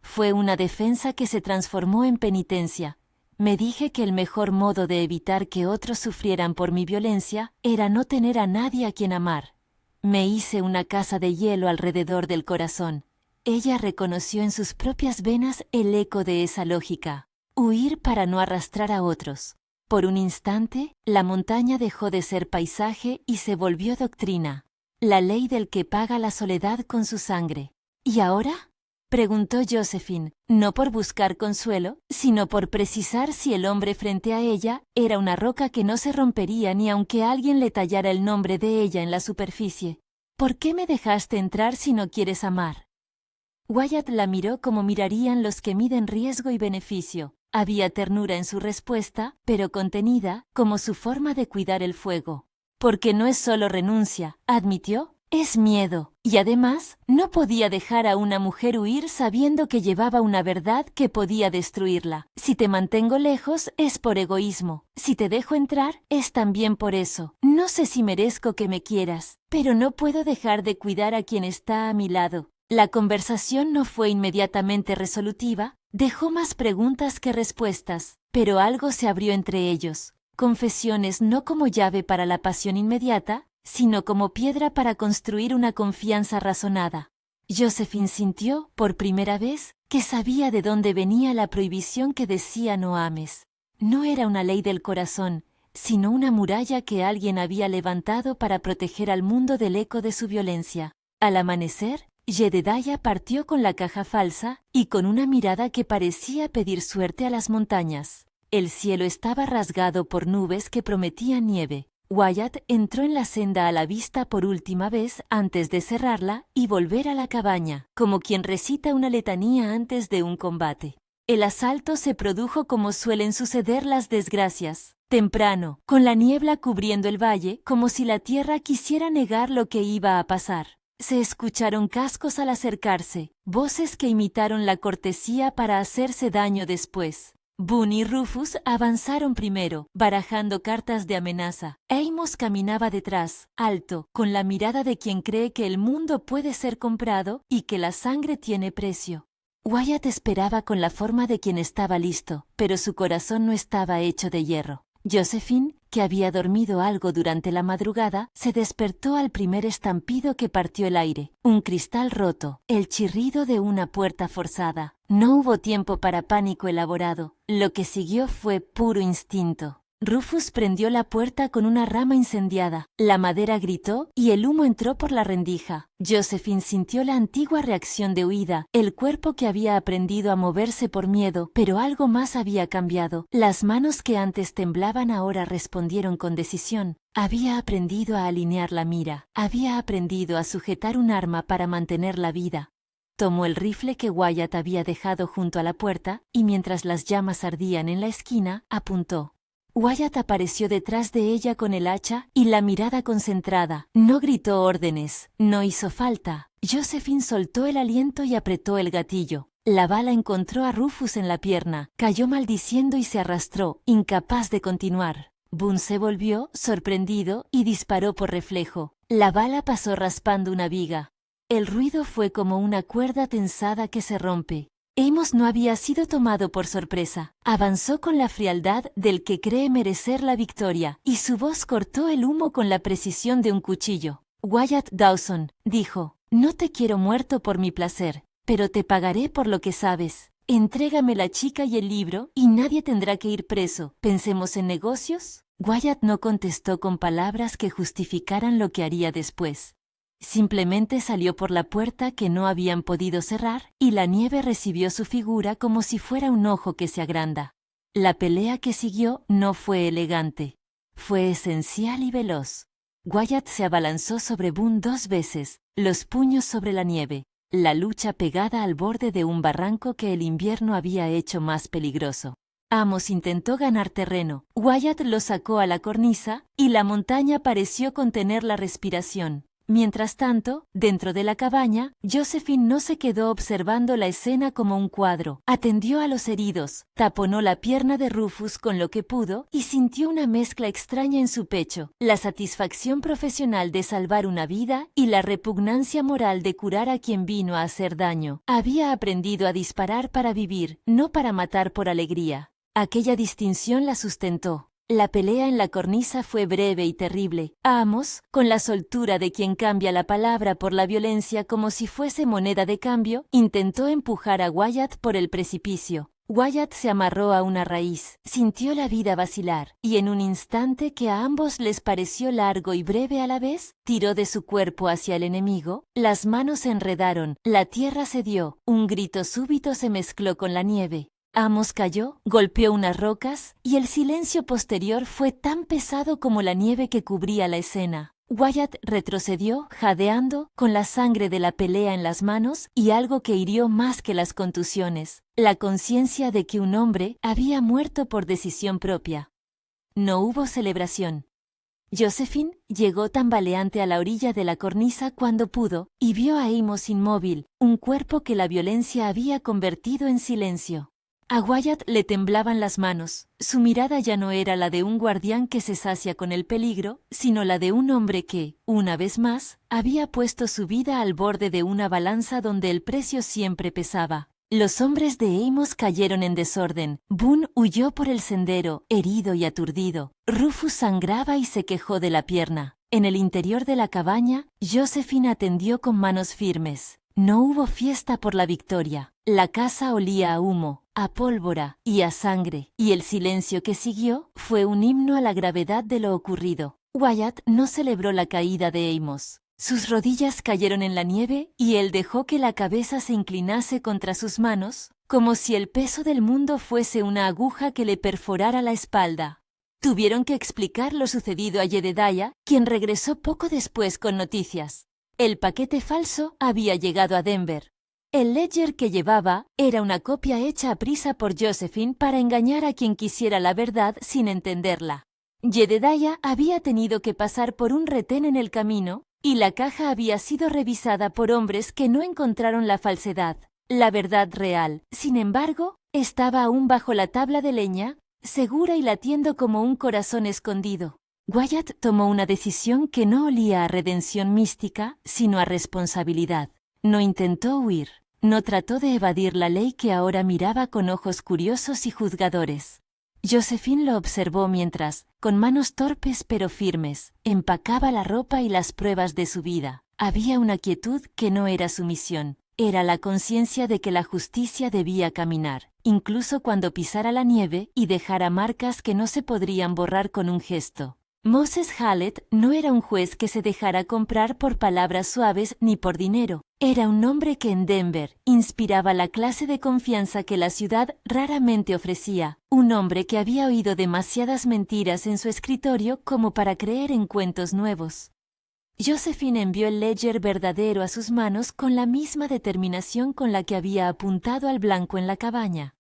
Fue una defensa que se transformó en penitencia. Me dije que el mejor modo de evitar que otros sufrieran por mi violencia era no tener a nadie a quien amar. Me hice una casa de hielo alrededor del corazón. Ella reconoció en sus propias venas el eco de esa lógica. Huir para no arrastrar a otros. Por un instante, la montaña dejó de ser paisaje y se volvió doctrina. La ley del que paga la soledad con su sangre. ¿Y ahora?, preguntó Josephine, no por buscar consuelo, sino por precisar si el hombre frente a ella era una roca que no se rompería ni aunque alguien le tallara el nombre de ella en la superficie. ¿Por qué me dejaste entrar si no quieres amar? Wyatt la miró como mirarían los que miden riesgo y beneficio. Había ternura en su respuesta, pero contenida, como su forma de cuidar el fuego. Porque no es solo renuncia, admitió. Es miedo, y además, no podía dejar a una mujer huir sabiendo que llevaba una verdad que podía destruirla. Si te mantengo lejos, es por egoísmo. Si te dejo entrar, es también por eso. No sé si merezco que me quieras, pero no puedo dejar de cuidar a quien está a mi lado. La conversación no fue inmediatamente resolutiva, dejó más preguntas que respuestas, pero algo se abrió entre ellos. Confesiones no como llave para la pasión inmediata, sino como piedra para construir una confianza razonada. Josephine sintió, por primera vez, que sabía de dónde venía la prohibición que decía no ames. No era una ley del corazón, sino una muralla que alguien había levantado para proteger al mundo del eco de su violencia. Al amanecer, Jedediah partió con la caja falsa y con una mirada que parecía pedir suerte a las montañas. El cielo estaba rasgado por nubes que prometían nieve. Wyatt entró en la senda a la vista por última vez antes de cerrarla y volver a la cabaña, como quien recita una letanía antes de un combate. El asalto se produjo como suelen suceder las desgracias, temprano, con la niebla cubriendo el valle, como si la tierra quisiera negar lo que iba a pasar. Se escucharon cascos al acercarse, voces que imitaron la cortesía para hacerse daño después. Boone y Rufus avanzaron primero, barajando cartas de amenaza. Amos caminaba detrás, alto, con la mirada de quien cree que el mundo puede ser comprado y que la sangre tiene precio. Wyatt esperaba con la forma de quien estaba listo, pero su corazón no estaba hecho de hierro. Josephine, que había dormido algo durante la madrugada, se despertó al primer estampido que partió el aire. Un cristal roto, el chirrido de una puerta forzada. No hubo tiempo para pánico elaborado. Lo que siguió fue puro instinto. Rufus prendió la puerta con una rama incendiada. La madera gritó y el humo entró por la rendija. Josephine sintió la antigua reacción de huida, el cuerpo que había aprendido a moverse por miedo, pero algo más había cambiado. Las manos que antes temblaban ahora respondieron con decisión. Había aprendido a alinear la mira, había aprendido a sujetar un arma para mantener la vida. Tomó el rifle que Wyatt había dejado junto a la puerta y mientras las llamas ardían en la esquina, apuntó. Wyatt apareció detrás de ella con el hacha y la mirada concentrada. No gritó órdenes, no hizo falta. Josephine soltó el aliento y apretó el gatillo. La bala encontró a Rufus en la pierna, cayó maldiciendo y se arrastró, incapaz de continuar. Boone se volvió, sorprendido, y disparó por reflejo. La bala pasó raspando una viga. El ruido fue como una cuerda tensada que se rompe. Amos no había sido tomado por sorpresa. Avanzó con la frialdad del que cree merecer la victoria, y su voz cortó el humo con la precisión de un cuchillo. Wyatt Dawson, dijo, no te quiero muerto por mi placer, pero te pagaré por lo que sabes. Entrégame la chica y el libro, y nadie tendrá que ir preso. ¿Pensemos en negocios? Wyatt no contestó con palabras que justificaran lo que haría después. Simplemente salió por la puerta que no habían podido cerrar, y la nieve recibió su figura como si fuera un ojo que se agranda. La pelea que siguió no fue elegante. Fue esencial y veloz. Wyatt se abalanzó sobre Boone 2 veces, los puños sobre la nieve, la lucha pegada al borde de un barranco que el invierno había hecho más peligroso. Amos intentó ganar terreno, Wyatt lo sacó a la cornisa, y la montaña pareció contener la respiración. Mientras tanto, dentro de la cabaña, Josephine no se quedó observando la escena como un cuadro. Atendió a los heridos, taponó la pierna de Rufus con lo que pudo y sintió una mezcla extraña en su pecho, la satisfacción profesional de salvar una vida y la repugnancia moral de curar a quien vino a hacer daño. Había aprendido a disparar para vivir, no para matar por alegría. Aquella distinción la sustentó. La pelea en la cornisa fue breve y terrible. Amos, con la soltura de quien cambia la palabra por la violencia como si fuese moneda de cambio, intentó empujar a Wyatt por el precipicio. Wyatt se amarró a una raíz, sintió la vida vacilar, y en un instante que a ambos les pareció largo y breve a la vez, tiró de su cuerpo hacia el enemigo, las manos se enredaron, la tierra cedió, un grito súbito se mezcló con la nieve. Amos cayó, golpeó unas rocas, y el silencio posterior fue tan pesado como la nieve que cubría la escena. Wyatt retrocedió, jadeando, con la sangre de la pelea en las manos y algo que hirió más que las contusiones, la conciencia de que un hombre había muerto por decisión propia. No hubo celebración. Josephine llegó tambaleante a la orilla de la cornisa cuando pudo, y vio a Amos inmóvil, un cuerpo que la violencia había convertido en silencio. A Wyatt le temblaban las manos. Su mirada ya no era la de un guardián que se sacia con el peligro, sino la de un hombre que, una vez más, había puesto su vida al borde de una balanza donde el precio siempre pesaba. Los hombres de Amos cayeron en desorden. Boone huyó por el sendero, herido y aturdido. Rufus sangraba y se quejó de la pierna. En el interior de la cabaña, Josephine atendió con manos firmes. No hubo fiesta por la victoria. La casa olía a humo, a pólvora y a sangre, y el silencio que siguió fue un himno a la gravedad de lo ocurrido. Wyatt no celebró la caída de Amos. Sus rodillas cayeron en la nieve y él dejó que la cabeza se inclinase contra sus manos, como si el peso del mundo fuese una aguja que le perforara la espalda. Tuvieron que explicar lo sucedido a Jedediah, quien regresó poco después con noticias. El paquete falso había llegado a Denver. El ledger que llevaba era una copia hecha a prisa por Josephine para engañar a quien quisiera la verdad sin entenderla. Jedediah había tenido que pasar por un retén en el camino, y la caja había sido revisada por hombres que no encontraron la falsedad. La verdad real, sin embargo, estaba aún bajo la tabla de leña, segura y latiendo como un corazón escondido. Wyatt tomó una decisión que no olía a redención mística, sino a responsabilidad. No intentó huir, no trató de evadir la ley que ahora miraba con ojos curiosos y juzgadores. Josephine lo observó mientras, con manos torpes pero firmes, empacaba la ropa y las pruebas de su vida. Había una quietud que no era sumisión, era la conciencia de que la justicia debía caminar, incluso cuando pisara la nieve y dejara marcas que no se podrían borrar con un gesto. Moses Hallett no era un juez que se dejara comprar por palabras suaves ni por dinero. Era un hombre que en Denver inspiraba la clase de confianza que la ciudad raramente ofrecía. Un hombre que había oído demasiadas mentiras en su escritorio como para creer en cuentos nuevos. Josephine envió el ledger verdadero a sus manos con la misma determinación con la que había apuntado al blanco en la cabaña.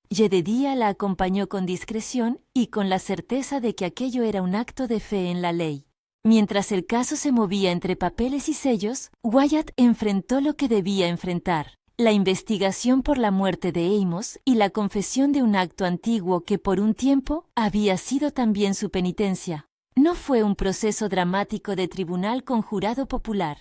Jedediah la acompañó con discreción y con la certeza de que aquello era un acto de fe en la ley. Mientras el caso se movía entre papeles y sellos, Wyatt enfrentó lo que debía enfrentar: la investigación por la muerte de Amos y la confesión de un acto antiguo que por un tiempo había sido también su penitencia. No fue un proceso dramático de tribunal con jurado popular.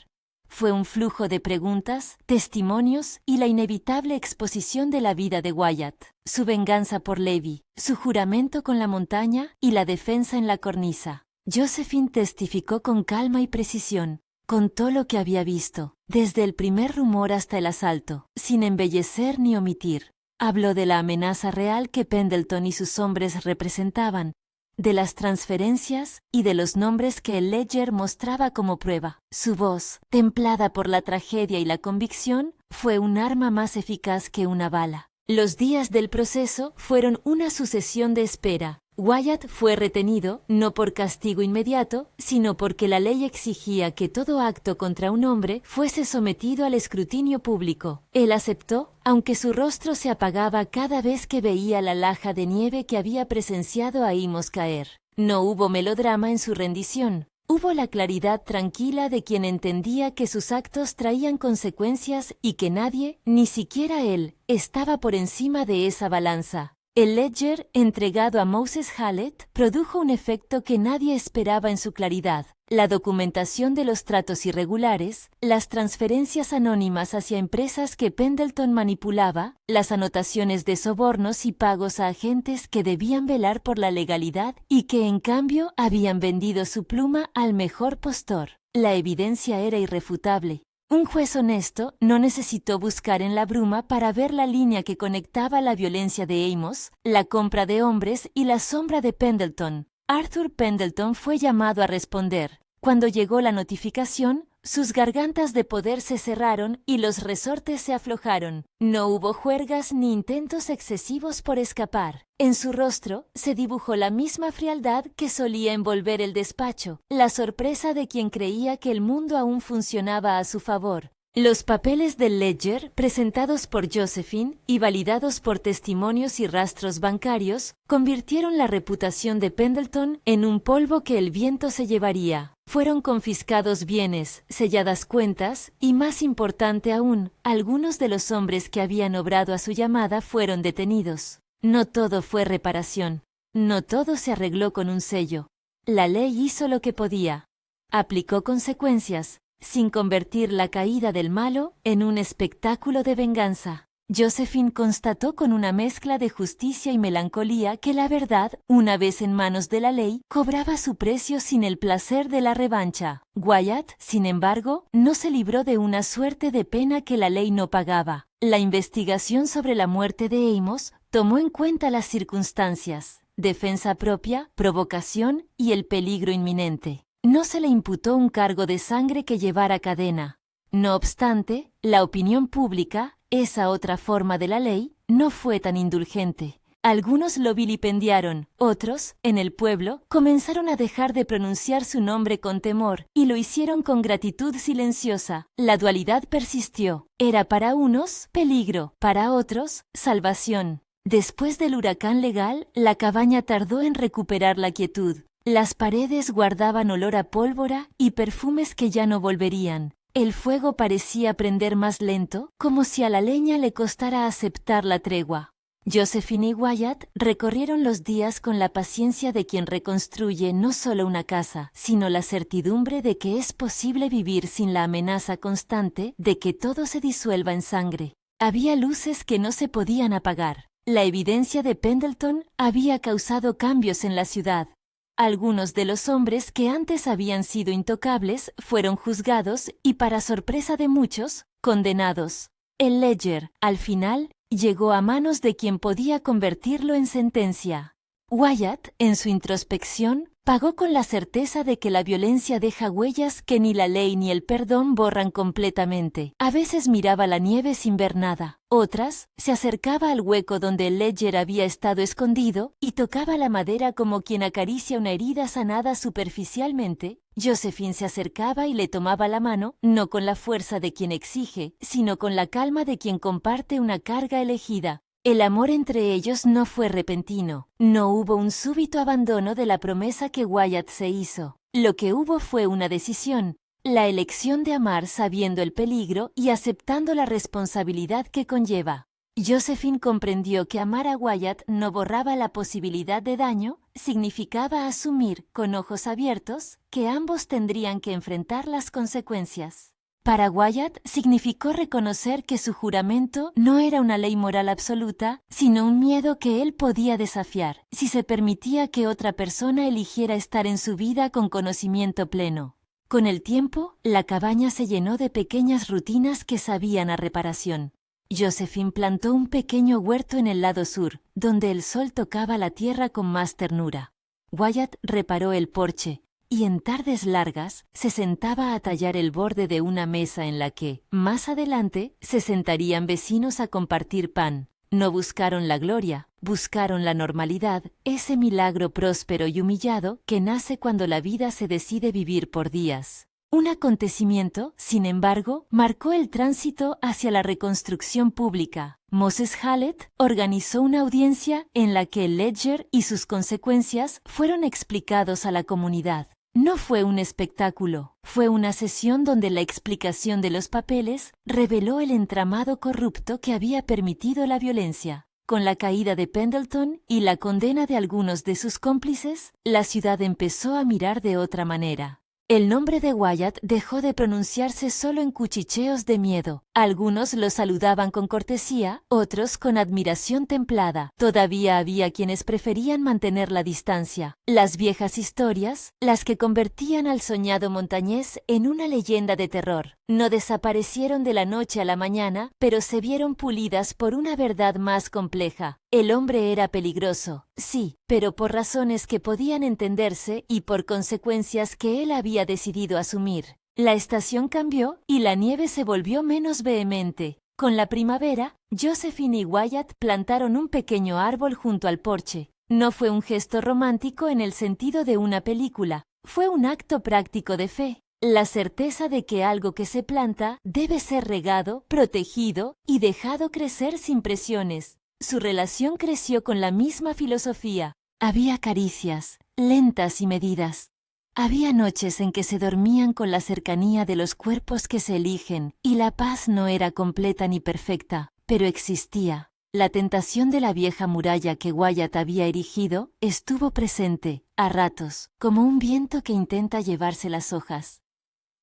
fue un flujo de preguntas, testimonios y la inevitable exposición de la vida de Wyatt, su venganza por Levi, su juramento con la montaña y la defensa en la cornisa. Josephine testificó con calma y precisión. Contó lo que había visto, desde el primer rumor hasta el asalto, sin embellecer ni omitir. Habló de la amenaza real que Pendleton y sus hombres representaban, de las transferencias y de los nombres que el Ledger mostraba como prueba. Su voz, templada por la tragedia y la convicción, fue un arma más eficaz que una bala. Los días del proceso fueron una sucesión de espera. Wyatt fue retenido, no por castigo inmediato, sino porque la ley exigía que todo acto contra un hombre fuese sometido al escrutinio público. Él aceptó, aunque su rostro se apagaba cada vez que veía la laja de nieve que había presenciado a Amos caer. No hubo melodrama en su rendición. Hubo la claridad tranquila de quien entendía que sus actos traían consecuencias y que nadie, ni siquiera él, estaba por encima de esa balanza. El Ledger, entregado a Moses Hallett, produjo un efecto que nadie esperaba en su claridad. La documentación de los tratos irregulares, las transferencias anónimas hacia empresas que Pendleton manipulaba, las anotaciones de sobornos y pagos a agentes que debían velar por la legalidad y que en cambio habían vendido su pluma al mejor postor. La evidencia era irrefutable. Un juez honesto no necesitó buscar en la bruma para ver la línea que conectaba la violencia de Amos, la compra de hombres y la sombra de Pendleton. Arthur Pendleton fue llamado a responder. Cuando llegó la notificación, sus gargantas de poder se cerraron y los resortes se aflojaron. No hubo juergas ni intentos excesivos por escapar. En su rostro se dibujó la misma frialdad que solía envolver el despacho, la sorpresa de quien creía que el mundo aún funcionaba a su favor. Los papeles del Ledger, presentados por Josephine y validados por testimonios y rastros bancarios, convirtieron la reputación de Pendleton en un polvo que el viento se llevaría. Fueron confiscados bienes, selladas cuentas y, más importante aún, algunos de los hombres que habían obrado a su llamada fueron detenidos. No todo fue reparación. No todo se arregló con un sello. La ley hizo lo que podía. Aplicó consecuencias, sin convertir la caída del malo en un espectáculo de venganza. Josephine constató con una mezcla de justicia y melancolía que la verdad, una vez en manos de la ley, cobraba su precio sin el placer de la revancha. Wyatt, sin embargo, no se libró de una suerte de pena que la ley no pagaba. La investigación sobre la muerte de Amos tomó en cuenta las circunstancias, defensa propia, provocación y el peligro inminente. No se le imputó un cargo de sangre que llevara cadena. No obstante, la opinión pública, esa otra forma de la ley, no fue tan indulgente. Algunos lo vilipendiaron, otros, en el pueblo, comenzaron a dejar de pronunciar su nombre con temor, y lo hicieron con gratitud silenciosa. La dualidad persistió. Era para unos peligro, para otros salvación. Después del huracán legal, la cabaña tardó en recuperar la quietud. Las paredes guardaban olor a pólvora y perfumes que ya no volverían. El fuego parecía prender más lento, como si a la leña le costara aceptar la tregua. Josephine y Wyatt recorrieron los días con la paciencia de quien reconstruye no solo una casa, sino la certidumbre de que es posible vivir sin la amenaza constante de que todo se disuelva en sangre. Había luces que no se podían apagar. La evidencia de Pendleton había causado cambios en la ciudad. Algunos de los hombres que antes habían sido intocables fueron juzgados y, para sorpresa de muchos, condenados. El Ledger, al final, llegó a manos de quien podía convertirlo en sentencia. Wyatt, en su introspección, pagó con la certeza de que la violencia deja huellas que ni la ley ni el perdón borran completamente. A veces miraba la nieve sin ver nada. Otras, se acercaba al hueco donde el Ledger había estado escondido y tocaba la madera como quien acaricia una herida sanada superficialmente. Josephine se acercaba y le tomaba la mano, no con la fuerza de quien exige, sino con la calma de quien comparte una carga elegida. El amor entre ellos no fue repentino. No hubo un súbito abandono de la promesa que Wyatt se hizo. Lo que hubo fue una decisión, la elección de amar sabiendo el peligro y aceptando la responsabilidad que conlleva. Josephine comprendió que amar a Wyatt no borraba la posibilidad de daño, significaba asumir, con ojos abiertos, que ambos tendrían que enfrentar las consecuencias. Para Wyatt significó reconocer que su juramento no era una ley moral absoluta, sino un miedo que él podía desafiar, si se permitía que otra persona eligiera estar en su vida con conocimiento pleno. Con el tiempo, la cabaña se llenó de pequeñas rutinas que sabían a reparación. Josephine plantó un pequeño huerto en el lado sur, donde el sol tocaba la tierra con más ternura. Wyatt reparó el porche, y en tardes largas se sentaba a tallar el borde de una mesa en la que, más adelante, se sentarían vecinos a compartir pan. No buscaron la gloria, buscaron la normalidad, ese milagro próspero y humillado que nace cuando la vida se decide vivir por días. Un acontecimiento, sin embargo, marcó el tránsito hacia la reconstrucción pública. Moses Hallett organizó una audiencia en la que el Ledger y sus consecuencias fueron explicados a la comunidad. No fue un espectáculo, fue una sesión donde la explicación de los papeles reveló el entramado corrupto que había permitido la violencia. Con la caída de Pendleton y la condena de algunos de sus cómplices, la ciudad empezó a mirar de otra manera. El nombre de Wyatt dejó de pronunciarse solo en cuchicheos de miedo. Algunos lo saludaban con cortesía, otros con admiración templada. Todavía había quienes preferían mantener la distancia. Las viejas historias, las que convertían al soñado montañés en una leyenda de terror, no desaparecieron de la noche a la mañana, pero se vieron pulidas por una verdad más compleja. El hombre era peligroso, sí, pero por razones que podían entenderse y por consecuencias que él había decidido asumir. La estación cambió y la nieve se volvió menos vehemente. Con la primavera, Josephine y Wyatt plantaron un pequeño árbol junto al porche. No fue un gesto romántico en el sentido de una película, fue un acto práctico de fe. La certeza de que algo que se planta debe ser regado, protegido y dejado crecer sin presiones. Su relación creció con la misma filosofía. Había caricias, lentas y medidas. Había noches en que se dormían con la cercanía de los cuerpos que se eligen, y la paz no era completa ni perfecta, pero existía. La tentación de la vieja muralla que Wyatt había erigido estuvo presente, a ratos, como un viento que intenta llevarse las hojas.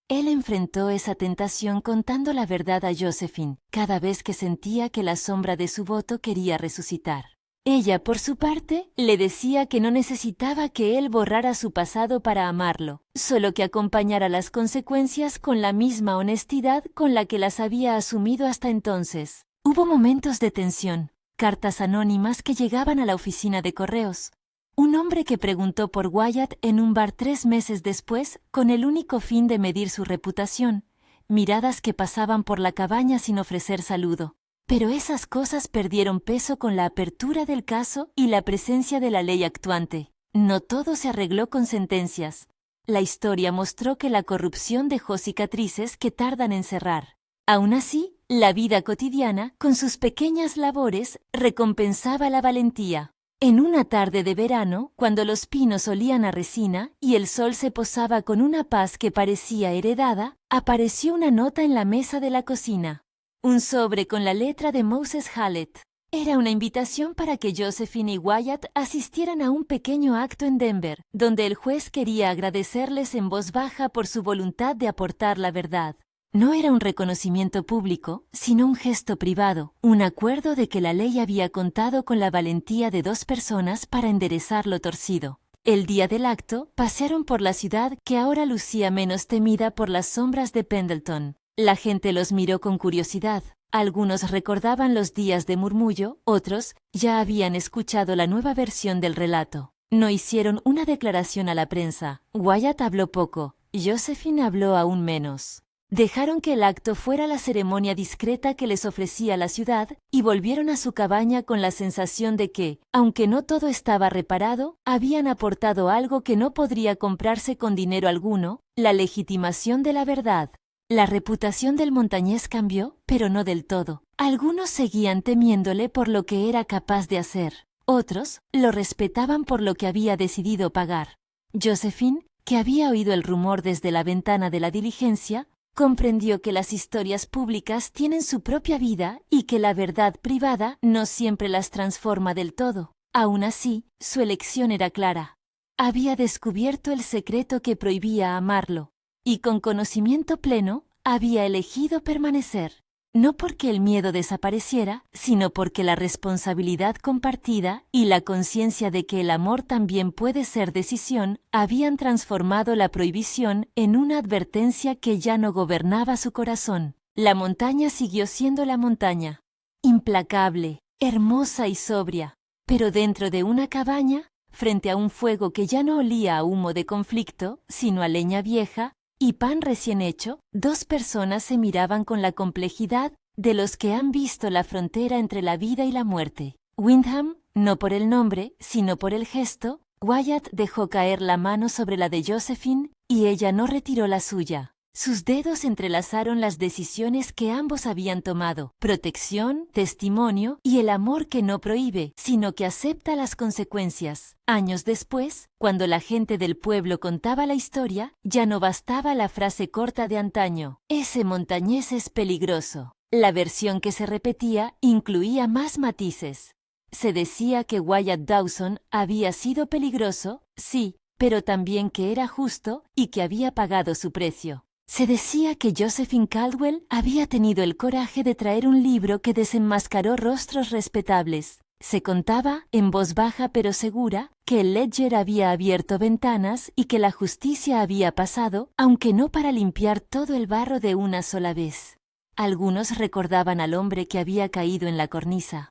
Él enfrentó esa tentación contando la verdad a Josephine, cada vez que sentía que la sombra de su voto quería resucitar. Ella, por su parte, le decía que no necesitaba que él borrara su pasado para amarlo, solo que acompañara las consecuencias con la misma honestidad con la que las había asumido hasta entonces. Hubo momentos de tensión, cartas anónimas que llegaban a la oficina de correos. Un hombre que preguntó por Wyatt en un bar 3 meses después con el único fin de medir su reputación, miradas que pasaban por la cabaña sin ofrecer saludo. Pero esas cosas perdieron peso con la apertura del caso y la presencia de la ley actuante. No todo se arregló con sentencias. La historia mostró que la corrupción dejó cicatrices que tardan en cerrar. Aún así, la vida cotidiana, con sus pequeñas labores, recompensaba la valentía. En una tarde de verano, cuando los pinos olían a resina y el sol se posaba con una paz que parecía heredada, apareció una nota en la mesa de la cocina. Un sobre con la letra de Moses Hallett. Era una invitación para que Josephine y Wyatt asistieran a un pequeño acto en Denver, donde el juez quería agradecerles en voz baja por su voluntad de aportar la verdad. No era un reconocimiento público, sino un gesto privado, un acuerdo de que la ley había contado con la valentía de 2 personas para enderezar lo torcido. El día del acto, pasearon por la ciudad que ahora lucía menos temida por las sombras de Pendleton. La gente los miró con curiosidad. Algunos recordaban los días de murmullo, otros ya habían escuchado la nueva versión del relato. No hicieron una declaración a la prensa. Wyatt habló poco, Josephine habló aún menos. Dejaron que el acto fuera la ceremonia discreta que les ofrecía la ciudad y volvieron a su cabaña con la sensación de que, aunque no todo estaba reparado, habían aportado algo que no podría comprarse con dinero alguno, la legitimación de la verdad. La reputación del montañés cambió, pero no del todo. Algunos seguían temiéndole por lo que era capaz de hacer. Otros lo respetaban por lo que había decidido pagar. Josephine, que había oído el rumor desde la ventana de la diligencia, comprendió que las historias públicas tienen su propia vida y que la verdad privada no siempre las transforma del todo. Aún así, su elección era clara. Había descubierto el secreto que prohibía amarlo. Y con conocimiento pleno, había elegido permanecer. No porque el miedo desapareciera, sino porque la responsabilidad compartida y la conciencia de que el amor también puede ser decisión habían transformado la prohibición en una advertencia que ya no gobernaba su corazón. La montaña siguió siendo la montaña, implacable, hermosa y sobria, pero dentro de una cabaña, frente a un fuego que ya no olía a humo de conflicto, sino a leña vieja y pan recién hecho, dos personas se miraban con la complejidad de los que han visto la frontera entre la vida y la muerte. Windham, no por el nombre, sino por el gesto, Wyatt dejó caer la mano sobre la de Josephine y ella no retiró la suya. Sus dedos entrelazaron las decisiones que ambos habían tomado: protección, testimonio y el amor que no prohíbe, sino que acepta las consecuencias. Años después, cuando la gente del pueblo contaba la historia, ya no bastaba la frase corta de antaño: ese montañés es peligroso. La versión que se repetía incluía más matices. Se decía que Wyatt Dawson había sido peligroso, sí, pero también que era justo y que había pagado su precio. Se decía que Josephine Caldwell había tenido el coraje de traer un libro que desenmascaró rostros respetables. Se contaba, en voz baja pero segura, que el Ledger había abierto ventanas y que la justicia había pasado, aunque no para limpiar todo el barro de una sola vez. Algunos recordaban al hombre que había caído en la cornisa.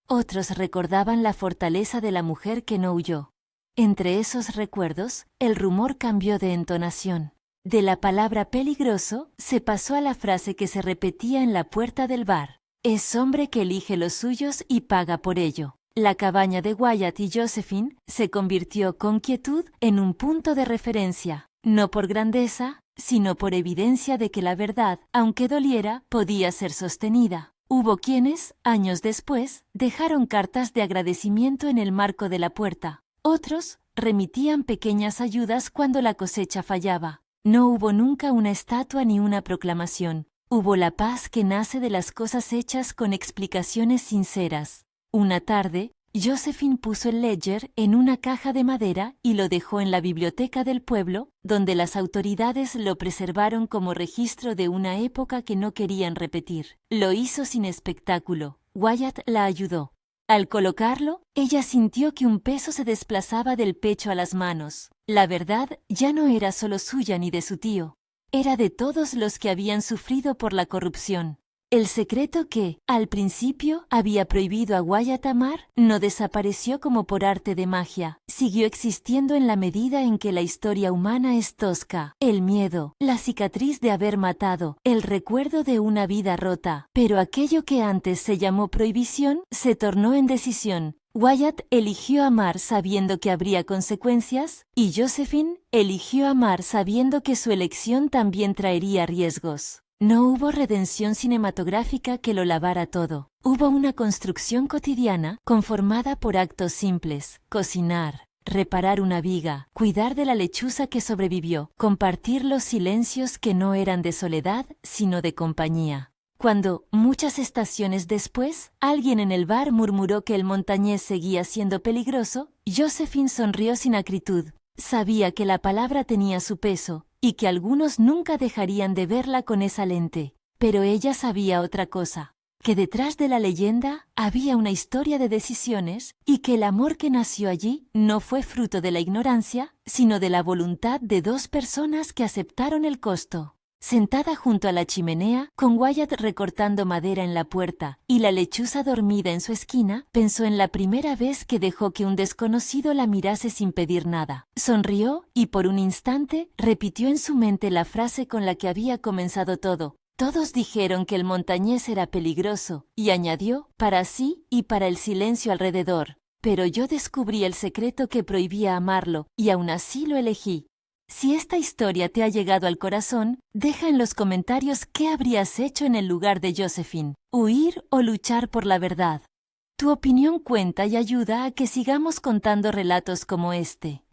Otros recordaban la fortaleza de la mujer que no huyó. Entre esos recuerdos, el rumor cambió de entonación. De la palabra peligroso se pasó a la frase que se repetía en la puerta del bar: es hombre que elige los suyos y paga por ello. La cabaña de Wyatt y Josephine se convirtió con quietud en un punto de referencia, no por grandeza, sino por evidencia de que la verdad, aunque doliera, podía ser sostenida. Hubo quienes, años después, dejaron cartas de agradecimiento en el marco de la puerta. Otros remitían pequeñas ayudas cuando la cosecha fallaba. No hubo nunca una estatua ni una proclamación. Hubo la paz que nace de las cosas hechas con explicaciones sinceras. Una tarde, Josephine puso el Ledger en una caja de madera y lo dejó en la biblioteca del pueblo, donde las autoridades lo preservaron como registro de una época que no querían repetir. Lo hizo sin espectáculo. Wyatt la ayudó. Al colocarlo, ella sintió que un peso se desplazaba del pecho a las manos. La verdad ya no era solo suya ni de su tío. Era de todos los que habían sufrido por la corrupción. El secreto que, al principio, había prohibido a Wyatt amar, no desapareció como por arte de magia. Siguió existiendo en la medida en que la historia humana es tosca. El miedo, la cicatriz de haber matado, el recuerdo de una vida rota. Pero aquello que antes se llamó prohibición, se tornó en decisión. Wyatt eligió amar sabiendo que habría consecuencias, y Josephine eligió amar sabiendo que su elección también traería riesgos. No hubo redención cinematográfica que lo lavara todo. Hubo una construcción cotidiana conformada por actos simples: cocinar, reparar una viga, cuidar de la lechuza que sobrevivió, compartir los silencios que no eran de soledad, sino de compañía. Cuando, muchas estaciones después, alguien en el bar murmuró que el montañés seguía siendo peligroso, Josephine sonrió sin acritud. Sabía que la palabra tenía su peso, y que algunos nunca dejarían de verla con esa lente. Pero ella sabía otra cosa: que detrás de la leyenda había una historia de decisiones, y que el amor que nació allí no fue fruto de la ignorancia, sino de la voluntad de dos personas que aceptaron el costo. Sentada junto a la chimenea, con Wyatt recortando madera en la puerta y la lechuza dormida en su esquina, pensó en la primera vez que dejó que un desconocido la mirase sin pedir nada. Sonrió y por un instante repitió en su mente la frase con la que había comenzado todo: todos dijeron que el montañés era peligroso, y añadió, para sí y para el silencio alrededor: pero yo descubrí el secreto que prohibía amarlo, y aún así lo elegí. Si esta historia te ha llegado al corazón, deja en los comentarios qué habrías hecho en el lugar de Josephine: huir o luchar por la verdad. Tu opinión cuenta y ayuda a que sigamos contando relatos como este.